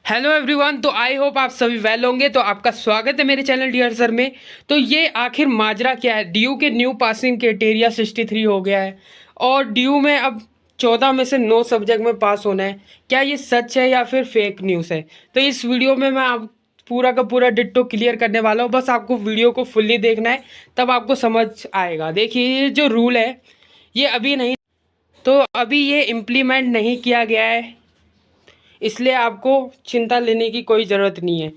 Hello everyone. तो I hope आप सभी वेल होंगे। तो आपका स्वागत है मेरे चैनल डियर सर में। तो ये आखिर माजरा क्या है? ड्यू के न्यू पासिंग क्राइटेरिया 63 हो गया है और ड्यू में अब 14 में से 9 सब्जेक्ट में पास होना है। क्या ये सच है या फिर फेक न्यूज़ है? तो इस वीडियो में मैं आप पूरा का पूरा डिट्टो क्लियर करने वाला हूँ। बस आपको वीडियो को फुल्ली देखना है, तब आपको समझ आएगा। देखिए, ये जो रूल है ये अभी नहीं, तो अभी ये इम्प्लीमेंट नहीं किया गया है, इसलिए आपको चिंता लेने की कोई ज़रूरत नहीं है।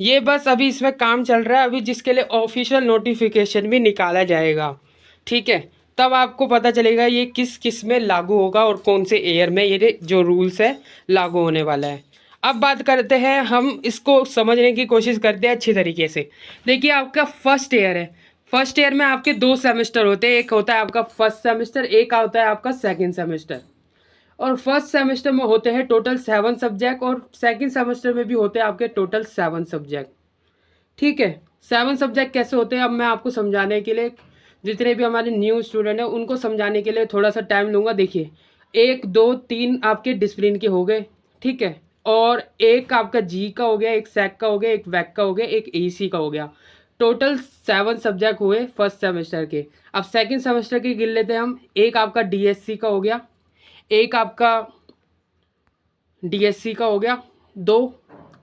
ये बस अभी इसमें काम चल रहा है, अभी जिसके लिए ऑफिशियल नोटिफिकेशन भी निकाला जाएगा, ठीक है? तब आपको पता चलेगा ये किस किस में लागू होगा और कौन से ईयर में ये जो रूल्स है लागू होने वाला है। अब बात करते हैं, हम इसको समझने की कोशिश करते हैं अच्छी तरीके से। देखिए, आपका फर्स्ट ईयर है। फर्स्ट ईयर में आपके 2 सेमेस्टर होते हैं। एक होता है आपका फर्स्ट सेमेस्टर, एक होता है आपका सेकेंड सेमेस्टर। और फर्स्ट सेमेस्टर में होते हैं टोटल 7 सब्जेक्ट और सेकंड सेमेस्टर में भी होते हैं आपके टोटल 7 सब्जेक्ट, ठीक है? 7 सब्जेक्ट कैसे होते हैं अब मैं आपको समझाने के लिए, जितने भी हमारे न्यू स्टूडेंट हैं उनको समझाने के लिए थोड़ा सा टाइम लूँगा। देखिए, 1 2 3 आपके डिसिप्लिन के हो गए, ठीक है? और एक आपका जी का हो गया, एक सैक का हो गया, एक वैक का हो गया, एक एसी का हो गया। टोटल 7 सब्जेक्ट हुए फर्स्ट सेमेस्टर के। अब सेकेंड सेमेस्टर के गिन लेते हैं हम। एक आपका डीएससी का हो गया, एक आपका डीएससी का हो गया, 2,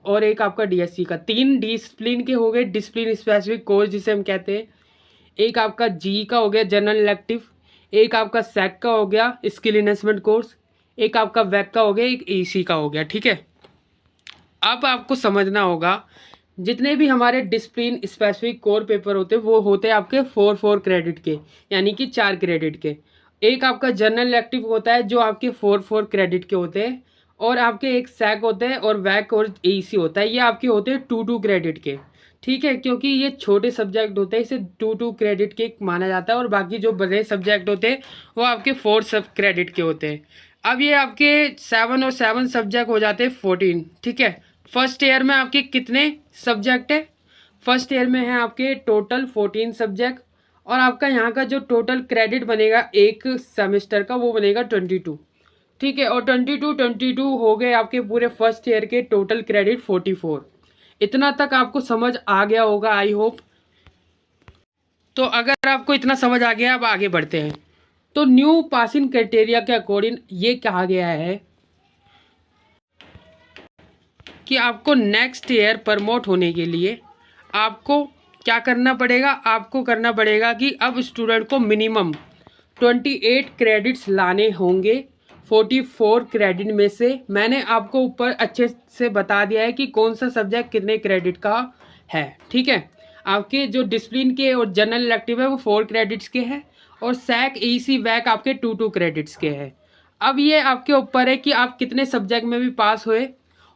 और एक आपका डीएससी का। 3 डिसिप्लिन के हो गए, डिसिप्लिन स्पेसिफिक कोर्स जिसे हम कहते हैं। एक आपका जी का हो गया, जनरल इलेक्टिव। एक आपका सैक का हो गया, स्किल इन्हेंसमेंट कोर्स। एक आपका वैक का हो गया, एक एसी का हो गया, ठीक है? अब आपको समझना होगा, जितने भी हमारे डिसिप्लिन स्पेसिफिक कोर पेपर होते हैं वो होते हैं आपके 4 क्रेडिट के, यानी कि 4 क्रेडिट के। एक आपका जनरल इलेक्टिव होता है जो आपके 4 क्रेडिट के होते हैं, और आपके एक सैक होते हैं और वैक और एसी होता है, ये आपके होते हैं 2 क्रेडिट के, ठीक है? क्योंकि ये छोटे सब्जेक्ट होते हैं, इसे 2 क्रेडिट के माना जाता है, और बाकी जो बड़े सब्जेक्ट होते हैं वो आपके 4 सब क्रेडिट के होते हैं। अब ये आपके 7 और 7 सब्जेक्ट हो जाते हैं 14, ठीक है? फर्स्ट ईयर में आपके कितने सब्जेक्ट है? फर्स्ट ईयर में है आपके टोटल 14 सब्जेक्ट, और आपका यहाँ का जो टोटल क्रेडिट बनेगा एक सेमेस्टर का वो बनेगा 22, ठीक है? और 22 हो गए आपके पूरे फर्स्ट ईयर के टोटल क्रेडिट 44। इतना तक आपको समझ आ गया होगा, आई होप। तो अगर आपको इतना समझ आ गया, अब आगे बढ़ते हैं। तो न्यू पासिंग क्राइटेरिया के अकॉर्डिंग ये कहा गया है कि आपको नेक्स्ट ईयर प्रमोट होने के लिए आपको क्या करना पड़ेगा? आपको करना पड़ेगा कि अब स्टूडेंट को मिनिमम 28 क्रेडिट्स लाने होंगे 44 क्रेडिट में से। मैंने आपको ऊपर अच्छे से बता दिया है कि कौन सा सब्जेक्ट कितने क्रेडिट का है, ठीक है? आपके जो डिसिप्लिन के और जनरल इलेक्टिव है वो 4 क्रेडिट्स के हैं, और सैक ईसी वैक आपके 2 क्रेडिट्स के हैं। अब ये आपके ऊपर है कि आप कितने सब्जेक्ट में भी पास हुए,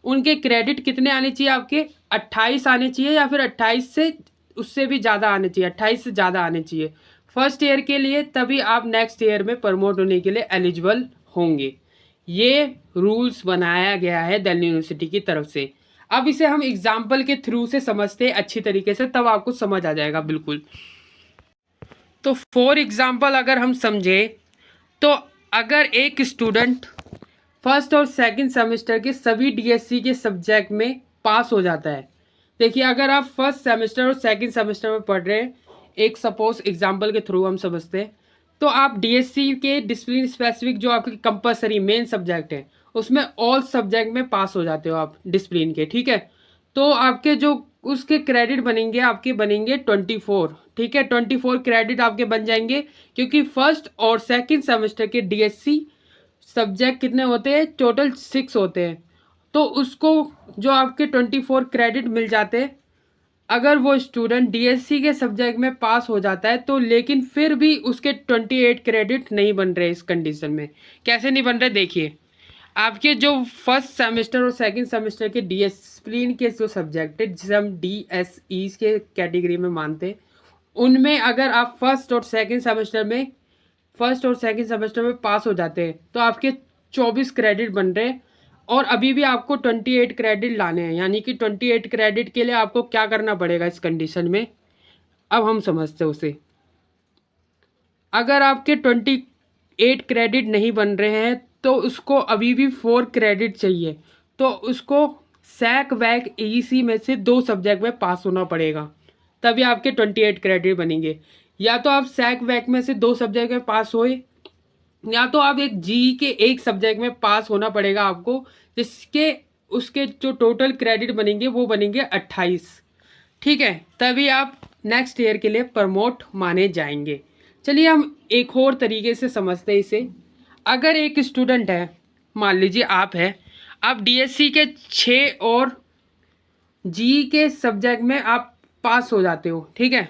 उनके क्रेडिट कितने आने चाहिए आपके? 28 आने चाहिए, या फिर 28 से उससे भी ज़्यादा आने चाहिए, 28 से ज़्यादा आने चाहिए फर्स्ट ईयर के लिए, तभी आप नेक्स्ट ईयर में प्रमोट होने के लिए एलिजिबल होंगे। ये रूल्स बनाया गया है दिल्ली यूनिवर्सिटी की तरफ से। अब इसे हम एग्जाम्पल के थ्रू से समझते हैं अच्छी तरीके से, तब आपको समझ आ जाएगा बिल्कुल। तो फॉर एग्जाम्पल अगर हम समझे, तो अगर एक स्टूडेंट फर्स्ट और सेकंड सेमेस्टर के सभी डीएससी के सब्जेक्ट में पास हो जाता है। देखिए, अगर आप फर्स्ट सेमेस्टर और सेकंड सेमेस्टर में पढ़ रहे हैं, एक सपोज एग्जांपल के थ्रू हम समझते हैं, तो आप डीएससी के डिसिप्लिन स्पेसिफिक जो आपके कंपलसरी मेन सब्जेक्ट है उसमें ऑल सब्जेक्ट में पास हो जाते हो आप डिसिप्लिन के, ठीक है? तो आपके जो उसके क्रेडिट बनेंगे, आपके बनेंगे 24, ठीक है? 24 क्रेडिट आपके बन जाएंगे, क्योंकि फर्स्ट और सेकंड सेमेस्टर के डीएससी सब्जेक्ट कितने होते हैं? टोटल 6 होते हैं। तो उसको जो आपके 24 क्रेडिट मिल जाते हैं, अगर वो स्टूडेंट डीएससी के सब्जेक्ट में पास हो जाता है तो, लेकिन फिर भी उसके 28 क्रेडिट नहीं बन रहे इस कंडीशन में। कैसे नहीं बन रहे? देखिए, आपके जो फर्स्ट सेमेस्टर और सेकंड सेमेस्टर के डिसिप्लिन के जो सब्जेक्ट है, जिसे हम डीएसई के कैटेगरी में मानते हैं, उनमें अगर आप फर्स्ट और सेकंड सेमेस्टर में पास हो जाते हैं तो आपके 24 क्रेडिट बन रहे हैं, और अभी भी आपको 28 क्रेडिट लाने हैं। यानी कि 28 क्रेडिट के लिए आपको क्या करना पड़ेगा इस कंडीशन में? अब हम समझते हैं उसे। अगर आपके 28 क्रेडिट नहीं बन रहे हैं तो उसको अभी भी 4 क्रेडिट चाहिए, तो उसको सैक वैक ईसी में से 2 सब्जेक्ट में पास होना पड़ेगा, तभी आपके 28 क्रेडिट बनेंगे। या तो आप सैक वैक में से 2 सब्जेक्ट में पास होए, या तो आप एक जी के एक सब्जेक्ट में पास होना पड़ेगा आपको, जिसके उसके जो टोटल क्रेडिट बनेंगे वो बनेंगे 28। ठीक है, तभी आप नेक्स्ट ईयर के लिए प्रमोट माने जाएंगे। चलिए हम एक और तरीके से समझते हैं इसे। अगर एक स्टूडेंट है, मान लीजिए आप है, आप डीएससी के 6 और जी के सब्जेक्ट में आप पास हो जाते हो, ठीक है,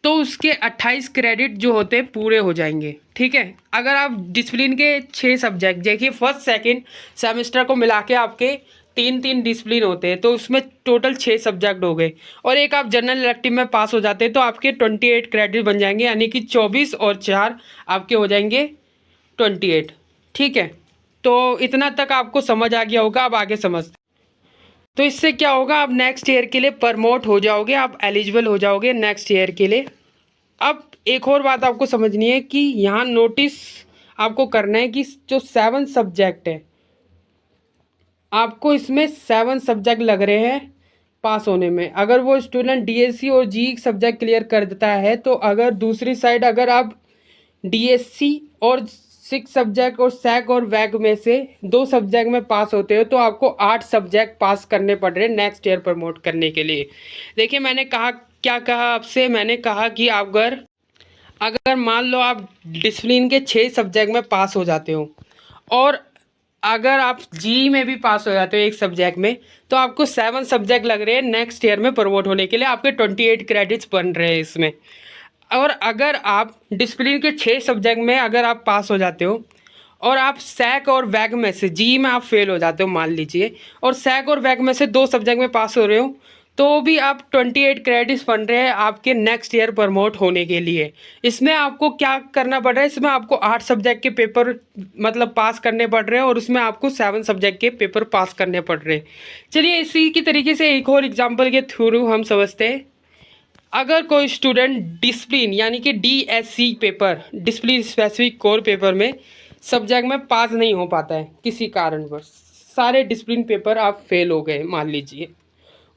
तो उसके 28 क्रेडिट जो होते हैं पूरे हो जाएंगे। ठीक है, अगर आप डिसिप्लिन के 6 सब्जेक्ट, देखिए फर्स्ट सेकंड सेमेस्टर को मिला के आपके 3-3 डिसिप्लिन होते हैं, तो उसमें टोटल 6 सब्जेक्ट हो गए, और एक आप जनरल इलेक्टिव में पास हो जाते हैं, तो आपके 28 क्रेडिट बन जाएंगे, यानी कि 24 और 4 आपके हो जाएंगे 28। ठीक है, तो इतना तक आपको समझ आ गया होगा, अब आगे समझते। तो इससे क्या होगा, आप नेक्स्ट ईयर के लिए प्रमोट हो जाओगे, आप एलिजिबल हो जाओगे नेक्स्ट ईयर के लिए। अब एक और बात आपको समझनी है कि यहाँ नोटिस आपको करना है कि जो 7 सब्जेक्ट है, आपको इसमें 7 सब्जेक्ट लग रहे हैं पास होने में। अगर वो स्टूडेंट डीएससी और जी सब्जेक्ट क्लियर कर देता है, तो अगर दूसरी साइड अगर आप डीएससी और 6 सब्जेक्ट और सैक और वैक में से 2 सब्जेक्ट में पास होते हो, तो आपको 8 सब्जेक्ट पास करने पड़ रहे हैं नेक्स्ट ईयर प्रमोट करने के लिए। देखिए मैंने कहा, क्या कहा आपसे, मैंने कहा कि अगर अगर मान लो आप डिसिप्लिन के 6 सब्जेक्ट में पास हो जाते हो, और अगर आप जी में भी पास हो जाते हो एक सब्जेक्ट में, तो आपको 7 सब्जेक्ट लग रहे हैं नेक्स्ट ईयर में प्रमोट होने के लिए, आपके 28 क्रेडिट्स बन रहे हैं इसमें। और अगर आप डिसिप्लिन के 6 सब्जेक्ट में अगर आप पास हो जाते हो, और आप सैक और वैक में से जी में आप फेल हो जाते हो मान लीजिए, और सैक और वैक में से 2 सब्जेक्ट में पास हो रहे हो, तो भी आप 28 क्रेडिट्स बन रहे हैं आपके नेक्स्ट ईयर प्रमोट होने के लिए। इसमें आपको क्या करना पड़ रहा है, इसमें आपको 8 सब्जेक्ट के पेपर मतलब पास करने पड़ रहे हैं, और उसमें आपको 7 सब्जेक्ट के पेपर पास करने पड़ रहे हैं। चलिए इसी की तरीके से एक और एग्जाम्पल के थ्रू हम समझते हैं। अगर कोई स्टूडेंट डिसिप्लिन यानी कि DSC paper, discipline specific core paper में सब्जेक्ट में पास नहीं हो पाता है किसी कारणवश, सारे डिसिप्लिन पेपर आप फेल हो गए मान लीजिए,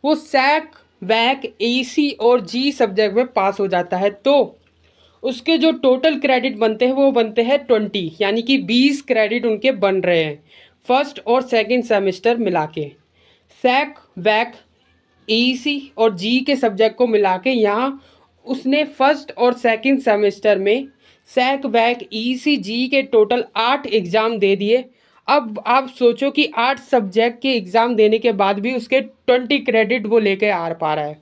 वो सैक वैक एसी और जी सब्जेक्ट में पास हो जाता है, तो उसके जो टोटल क्रेडिट बनते हैं वो बनते हैं 20, यानी कि 20 क्रेडिट उनके बन रहे हैं फर्स्ट और सेकंड सेमेस्टर मिला के। सैक वैक ईसी और जी के सब्जेक्ट को मिला के यहाँ उसने फर्स्ट और सेकंड सेमेस्टर में सैक वैक ईसी जी के टोटल 8 एग्ज़ाम दे दिए। अब आप सोचो कि 8 सब्जेक्ट के एग्ज़ाम देने के बाद भी उसके 20 क्रेडिट वो लेके आ पा रहा है,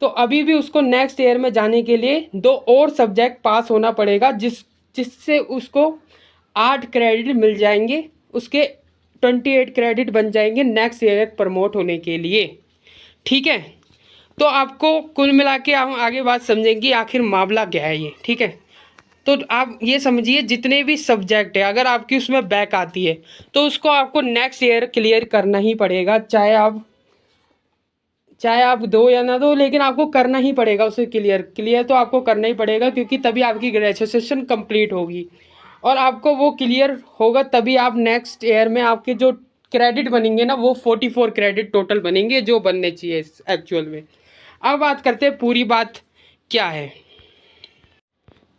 तो अभी भी उसको नेक्स्ट ईयर में जाने के लिए 2 और सब्जेक्ट पास होना पड़ेगा, जिससे उसको 8 क्रेडिट मिल जाएंगे, उसके 28 क्रेडिट बन जाएंगे नेक्स्ट ईयर प्रमोट होने के लिए। ठीक है, तो आपको कुल मिला के हम आगे बात समझेंगे आखिर मामला क्या है ये। ठीक है, तो आप ये समझिए जितने भी सब्जेक्ट है अगर आपकी उसमें बैक आती है, तो उसको आपको नेक्स्ट ईयर क्लियर करना ही पड़ेगा, चाहे आप दो या ना दो, लेकिन आपको करना ही पड़ेगा उसे क्लियर तो आपको करना ही पड़ेगा, क्योंकि तभी आपकी ग्रेजुएशन कंप्लीट होगी, और आपको वो क्लियर होगा तभी आप नेक्स्ट ईयर में आपके जो क्रेडिट बनेंगे ना, वो 44 क्रेडिट टोटल बनेंगे जो बनने चाहिए एक्चुअल में। अब बात करते हैं पूरी बात क्या है।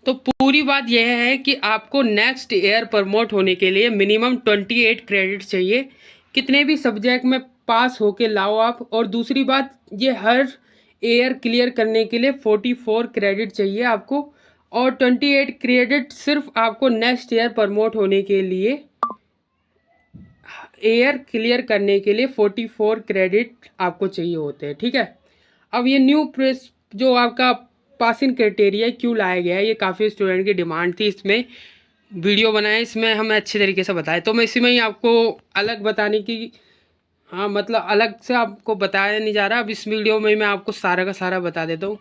तो पूरी बात यह है कि आपको नेक्स्ट ईयर प्रमोट होने के लिए मिनिमम 28 क्रेडिट चाहिए, कितने भी सब्जेक्ट में पास होके लाओ आप। और दूसरी बात, ये हर ईयर क्लियर करने के लिए 44 क्रेडिट चाहिए आपको, और 28 क्रेडिट सिर्फ आपको नेक्स्ट ईयर प्रमोट होने के लिए, ईयर क्लियर करने के लिए 44 क्रेडिट आपको चाहिए होते हैं। ठीक है, अब ये न्यू प्रेस जो आपका पासिंग क्राइटेरिया क्यों लाया गया है, ये काफ़ी स्टूडेंट की डिमांड थी, इसमें वीडियो बनाए, इसमें हमें अच्छे तरीके से बताए, तो मैं इसी में ही आपको अलग बताने की, हाँ मतलब अलग से आपको बताया नहीं जा रहा, अब इस वीडियो में मैं आपको सारा का सारा बता देता हूँ।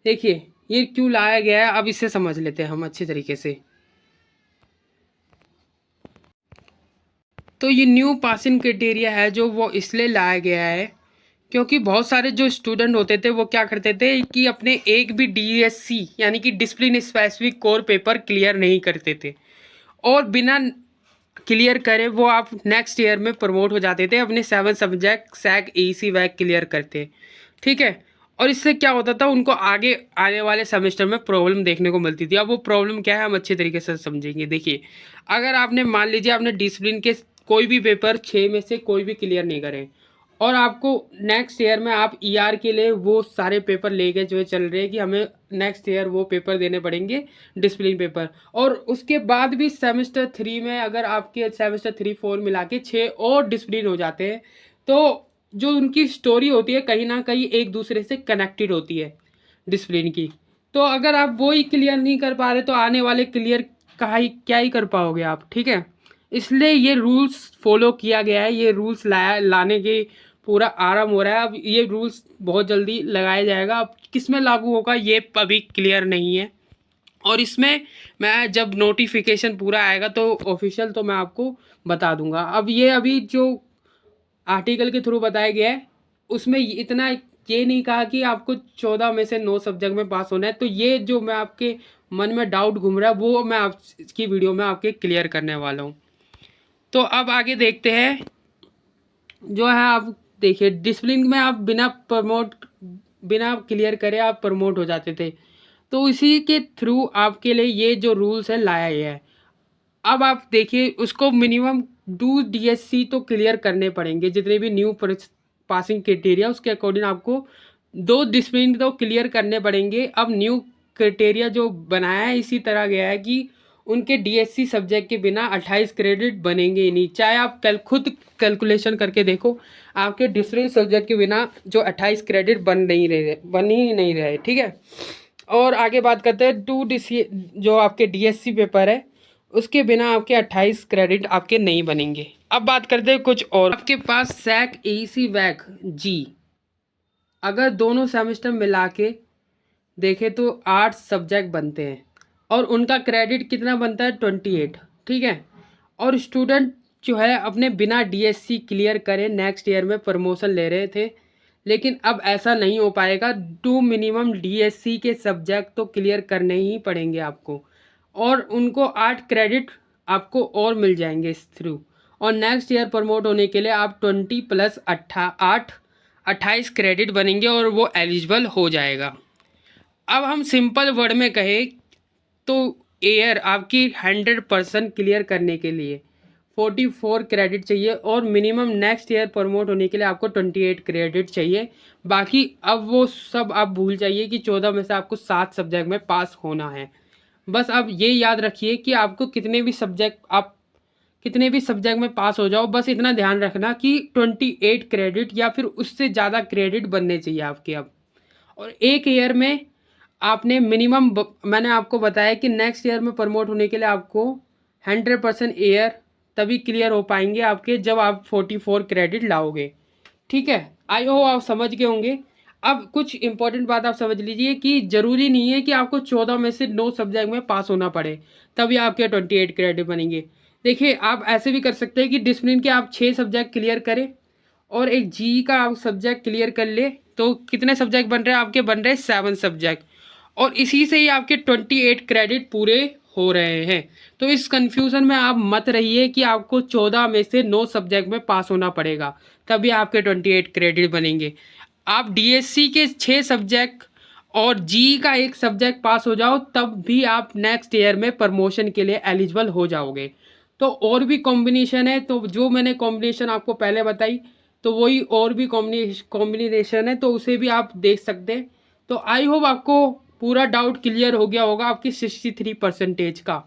देखिए ये क्यों लाया गया है, अब इसे समझ लेते हैं हम अच्छे तरीके से। तो ये न्यू पासिंग क्राइटेरिया है जो वो इसलिए लाया गया है क्योंकि बहुत सारे जो स्टूडेंट होते थे वो क्या करते थे कि अपने एक भी डीएससी यानी कि discipline specific core paper clear नहीं करते थे, और बिना क्लियर करें वो आप नेक्स्ट ईयर में प्रमोट हो जाते थे, अपने 7 सब्जेक्ट सैक ईसी वैक क्लियर करते, ठीक है। और इससे क्या होता था, उनको आगे आने वाले सेमेस्टर में प्रॉब्लम देखने को मिलती थी। अब वो प्रॉब्लम क्या है हम अच्छे तरीके से समझेंगे। देखिए, अगर आपने मान लीजिए आपने डिसिप्लिन के कोई भी पेपर 6 में से कोई भी क्लियर नहीं करे और आपको नेक्स्ट ईयर में आप ईआर के लिए वो सारे पेपर लेके जो चल रहे हैं कि हमें नेक्स्ट ईयर वो पेपर देने पड़ेंगे डिसिप्लिन पेपर, और उसके बाद भी सेमेस्टर 3 में अगर आपके सेमेस्टर 3 4 मिला के 6 और डिसिप्लिन हो जाते हैं, तो जो उनकी स्टोरी होती है कहीं ना कहीं एक दूसरे से कनेक्टेड होती है डिसिप्लिन की। तो अगर आप वो ही क्लियर नहीं कर पा रहे तो आने वाले क्लियर क्या ही कर पाओगे आप, ठीक है। इसलिए ये रूल्स फॉलो किया गया है, ये रूल्स लाने के पूरा आराम हो रहा है। अब ये रूल्स बहुत जल्दी लगाया जाएगा, अब किस में लागू होगा ये अभी क्लियर नहीं है। और इसमें मैं जब नोटिफिकेशन पूरा आएगा तो ऑफिशियल तो मैं आपको बता दूंगा। अब ये अभी जो आर्टिकल के थ्रू बताया गया है उसमें इतना ये नहीं कहा कि आपको 14 में से 9 सब्जेक्ट में पास होना है। तो ये जो मैं आपके मन में डाउट घूम रहा है वो मैं आप इसकी वीडियो में आपके क्लियर करने वाला हूँ। तो अब आगे देखते हैं जो है, आप देखिए डिसिप्लिन में आप बिना क्लियर करे आप प्रमोट हो जाते थे, तो इसी के थ्रू आपके लिए ये जो रूल्स है लाया गया है। अब आप देखिए उसको मिनिमम 2 डीएससी तो क्लियर करने पड़ेंगे, जितने भी न्यू पासिंग क्राइटेरिया उसके अकॉर्डिंग आपको 2 डिसिप्लिन तो क्लियर करने पड़ेंगे। अब न्यू क्राइटेरिया जो बनाया है इसी तरह गया है कि उनके डीएससी सब्जेक्ट के बिना 28 क्रेडिट बनेंगे ही नहीं। चाहे आप खुद कैलकुलेशन करके देखो, आपके डिफरेंट सब्जेक्ट के बिना जो 28 क्रेडिट बन ही नहीं रहे, ठीक है। और आगे बात करते हैं 2 डी जो आपके डीएससी पेपर है उसके बिना आपके 28 क्रेडिट आपके नहीं बनेंगे। अब बात करते हैं कुछ और, आपके पास सैक एसी वैक जी अगर दोनों सेमेस्टर मिला के देखें तो 8 सब्जेक्ट बनते हैं और उनका क्रेडिट कितना बनता है 28, ठीक है। और स्टूडेंट जो है अपने बिना डीएससी क्लियर करे नेक्स्ट ईयर में प्रमोशन ले रहे थे, लेकिन अब ऐसा नहीं हो पाएगा। 2 मिनिमम डीएससी के सब्जेक्ट तो क्लियर करने ही पड़ेंगे आपको, और उनको 8 क्रेडिट आपको और मिल जाएंगे इस थ्रू। और नेक्स्ट ईयर प्रमोट होने के लिए आप 20 प्लस 28 क्रेडिट बनेंगे और वो एलिजिबल हो जाएगा। अब हम सिंपल वर्ड में कहें तो ईयर आपकी 100% क्लियर करने के लिए 44 क्रेडिट चाहिए और मिनिमम नेक्स्ट ईयर प्रमोट होने के लिए आपको 28 क्रेडिट चाहिए। बाकी अब वो सब आप भूल जाइए कि 14 में से आपको 7 सब्जेक्ट में पास होना है। बस आप ये याद रखिए कि आपको कितने भी सब्जेक्ट में पास हो जाओ, बस इतना ध्यान रखना कि 28 क्रेडिट या फिर उससे ज़्यादा क्रेडिट बनने चाहिए आपके। अब और एक ईयर में आपने मिनिमम, मैंने आपको बताया कि नेक्स्ट ईयर में प्रमोट होने के लिए आपको 100% ईयर तभी क्लियर हो पाएंगे आपके जब आप 44 क्रेडिट लाओगे, ठीक है। आई होप आप समझ गए होंगे। अब कुछ इंपॉर्टेंट बात आप समझ लीजिए कि ज़रूरी नहीं है कि आपको 14 में से 9 सब्जेक्ट में पास होना पड़े तभी आपके 28 क्रेडिट बनेंगे। देखिए आप ऐसे भी कर सकते हैं कि डिसिप्लिन के आप 6 सब्जेक्ट क्लियर करें और एक जी का आप सब्जेक्ट क्लियर कर ले, तो कितने सब्जेक्ट बन रहे हैं आपके, बन रहे हैं 7 सब्जेक्ट, और इसी से ही आपके 28 क्रेडिट पूरे हो रहे हैं। तो इस कन्फ्यूज़न में आप मत रहिए कि आपको 14 में से 9 सब्जेक्ट में पास होना पड़ेगा तभी आपके 28 क्रेडिट बनेंगे। आप डीएससी के 6 सब्जेक्ट और जी का एक सब्जेक्ट पास हो जाओ तब भी आप नेक्स्ट ईयर में प्रमोशन के लिए एलिजिबल हो जाओगे। तो और भी कॉम्बिनेशन है, तो जो मैंने कॉम्बिनेशन आपको पहले बताई तो वही और भी कॉम्बिनेशन है, तो उसे भी आप देख सकते हैं। तो आई होप आपको पूरा डाउट क्लियर हो गया होगा आपकी 63% का।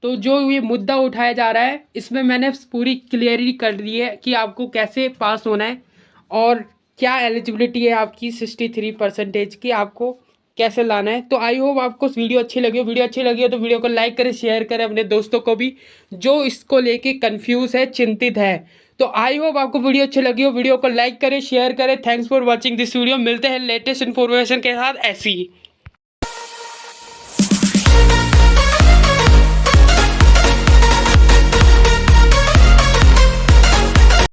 तो जो ये मुद्दा उठाया जा रहा है इसमें मैंने पूरी क्लियरिटी कर दी है कि आपको कैसे पास होना है और क्या एलिजिबिलिटी है आपकी 63% की, आपको कैसे लाना है। तो आई होप आपको वीडियो अच्छी लगी हो तो वीडियो को लाइक करें, शेयर करें अपने दोस्तों को भी जो इसको लेके कंफ्यूज है, चिंतित है। तो आई होप आपको वीडियो अच्छी लगी हो, वीडियो को लाइक करें, शेयर करें। Thanks for watching this video. मिलते हैं लेटेस्ट इन्फॉर्मेशन के साथ ऐसी ही।